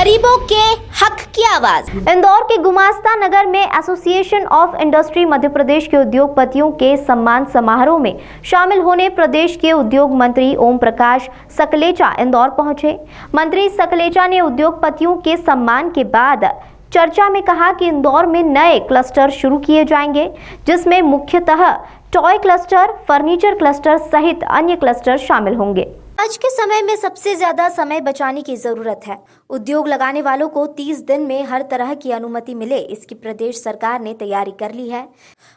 गरीबों के हक की आवाज। इंदौर के गुमास्ता नगर में association of industry Madhya Pradesh के उद्योगपतियों के सम्मान समारोह में शामिल होने प्रदेश के उद्योग मंत्री ओम प्रकाश सकलेचा इंदौर पहुंचे। मंत्री सकलेचा ने उद्योगपतियों के सम्मान के बाद चर्चा में कहा कि इंदौर में नए क्लस्टर शुरू किए जाएंगे, जिसमें मुख्यतः टॉय क्लस्टर, फर्नीचर क्लस्टर सहित अन्य क्लस्टर शामिल होंगे। आज के समय में सबसे ज्यादा समय बचाने की जरूरत है। उद्योग लगाने वालों को 30 दिन में हर तरह की अनुमति मिले, इसकी प्रदेश सरकार ने तैयारी कर ली है।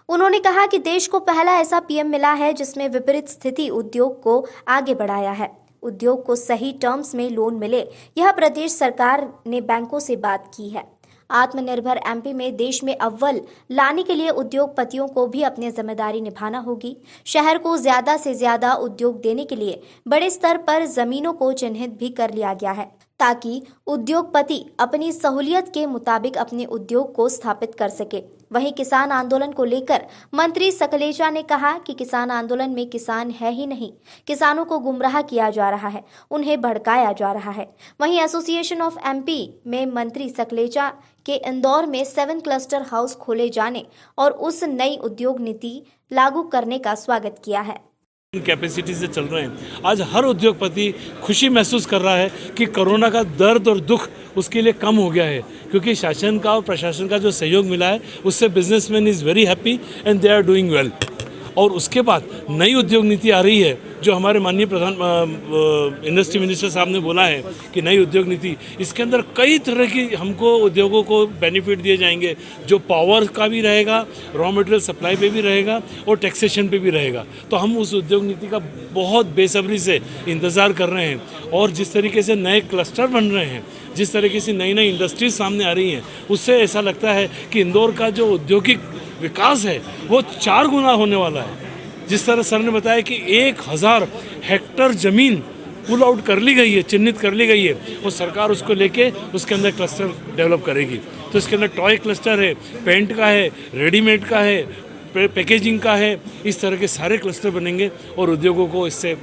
उन्होंने कहा कि देश को पहला ऐसा पीएम मिला है जिसने विपरीत स्थिति उद्योग को आगे बढ़ाया है। उद्योग को सही टर्म्स में लोन मिले, यह प्रदेश सरकार ने बैंकों से बात की है। आत्मनिर्भर एमपी में देश में अव्वल लाने के लिए उद्योगपतियों को भी अपनी जिम्मेदारी निभाना होगी। शहर को ज्यादा से ज्यादा उद्योग देने के लिए बड़े स्तर पर जमीनों को चिन्हित भी कर लिया गया है, ताकि उद्योगपति अपनी सहूलियत के मुताबिक अपने उद्योग को स्थापित कर सके। वहीं किसान आंदोलन को लेकर मंत्री सकलेचा ने कहा कि किसान आंदोलन में किसान है ही नहीं, किसानों को गुमराह किया जा रहा है, उन्हें भड़काया जा रहा है। वहीं एसोसिएशन ऑफ एमपी में मंत्री सकलेचा के इंदौर में 7 क्लस्टर हाउस खोले जाने और उस नई उद्योग नीति लागू करने का स्वागत किया है। कैपेसिटी से चल रहे हैं। आज हर उद्योगपति खुशी महसूस कर रहा है कि कोरोना का दर्द और दुख उसके लिए कम हो गया है, क्योंकि शासन का और प्रशासन का जो सहयोग मिला है उससे businessman is very happy and they are doing well. और उसके बाद नई उद्योग नीति आ रही है, जो हमारे माननीय प्रधान इंडस्ट्री मिनिस्टर साहब ने बोला है कि नई उद्योग नीति, इसके अंदर कई तरह की हमको उद्योगों को बेनिफिट दिए जाएंगे, जो पावर का भी रहेगा, रॉ मटेरियल सप्लाई पे भी रहेगा और टैक्सेशन पे भी रहेगा। तो हम उस उद्योग नीति का बहुत बेसब्री से इंतज़ार कर रहे हैं। और जिस तरीके से नए क्लस्टर बन रहे हैं, जिस तरीके से नई नई इंडस्ट्रीज सामने आ रही हैं, उससे ऐसा लगता है कि इंदौर का जो औद्योगिक विकास है वो 4 गुना होने वाला है। जिस तरह सर ने बताया कि 1000 हेक्टर ज़मीन पुल आउट कर ली गई है, चिन्हित कर ली गई है, और सरकार उसको लेके उसके अंदर क्लस्टर डेवलप करेगी। तो इसके अंदर टॉय क्लस्टर है, पेंट का है, रेडीमेड का है, पैकेजिंग का है, इस तरह के सारे क्लस्टर बनेंगे और उद्योगों को इससे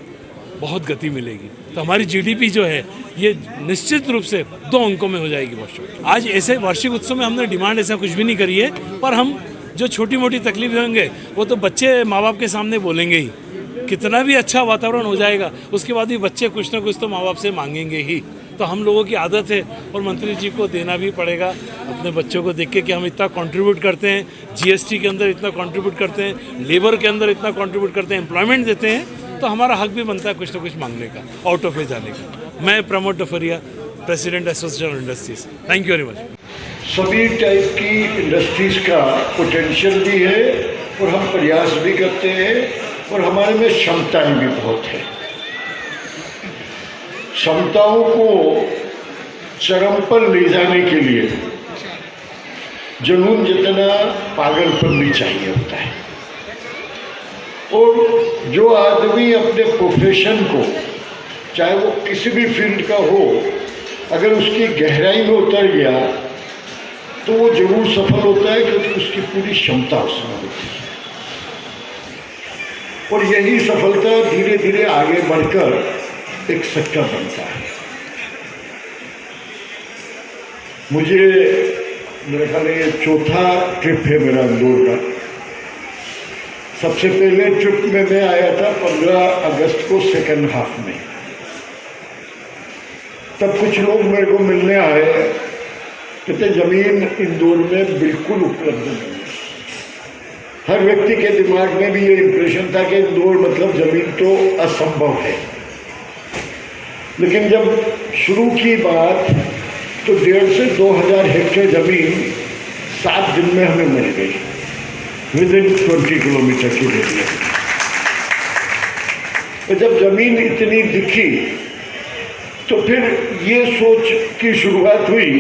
बहुत गति मिलेगी। तो हमारी जीडीपी जो है ये निश्चित रूप से 2 अंकों में हो जाएगी वर्ष। आज ऐसे वार्षिक उत्सव में हमने डिमांड ऐसा कुछ भी नहीं करी है, पर हम जो छोटी मोटी तकलीफ होंगे वो तो बच्चे माँ बाप के सामने बोलेंगे ही। कितना भी अच्छा वातावरण हो जाएगा, उसके बाद भी बच्चे कुछ ना कुछ तो माँ बाप से मांगेंगे ही। तो हम लोगों की आदत है और मंत्री जी को देना भी पड़ेगा अपने बच्चों को देख के कि हम इतना कंट्रीब्यूट करते हैं, जीएसटी के अंदर इतना कंट्रीब्यूट करते हैं, लेबर के अंदर इतना कंट्रीब्यूट करते हैं, एम्प्लॉयमेंट देते हैं, तो हमारा हक भी बनता है कुछ ना कुछ मांगने का, आउट ऑफ एज आने का। मैं Pramod Dafaria, president association of industries. Thank you very much. सभी टाइप की इंडस्ट्रीज़ का पोटेंशियल भी है और हम प्रयास भी करते हैं और हमारे में क्षमताएं भी बहुत है। क्षमताओं को चरम पर ले जाने के लिए जुनून जितना पागलपन भी चाहिए होता है। और जो आदमी अपने प्रोफेशन को, चाहे वो किसी भी फील्ड का हो, अगर उसकी गहराई में उतर गया तो वो जरूर सफल होता है, क्योंकि उसकी पूरी क्षमता उसमें होती है। और यही सफलता धीरे धीरे आगे बढ़कर एक सेक्टर बनता है। मुझे मेरे ख्याल ये 4था ट्रिप है मेरा इंदौर का। सबसे पहले ट्रिप में मैं आया था 15 अगस्त को, सेकंड हाफ में। तब कुछ लोग मेरे को मिलने आए, कहते ज़मीन इंदौर में बिल्कुल उपलब्ध नहीं है। हर व्यक्ति के दिमाग में भी ये इम्प्रेशन था कि इंदौर मतलब ज़मीन तो असंभव है। लेकिन जब शुरू की बात तो 1,500 से 2,000 हेक्टेयर ज़मीन 7 दिन में हमें मिल गई, विदिन 20 किलोमीटर की एरिया। तो जब ज़मीन इतनी दिखी तो फिर ये सोच की शुरुआत हुई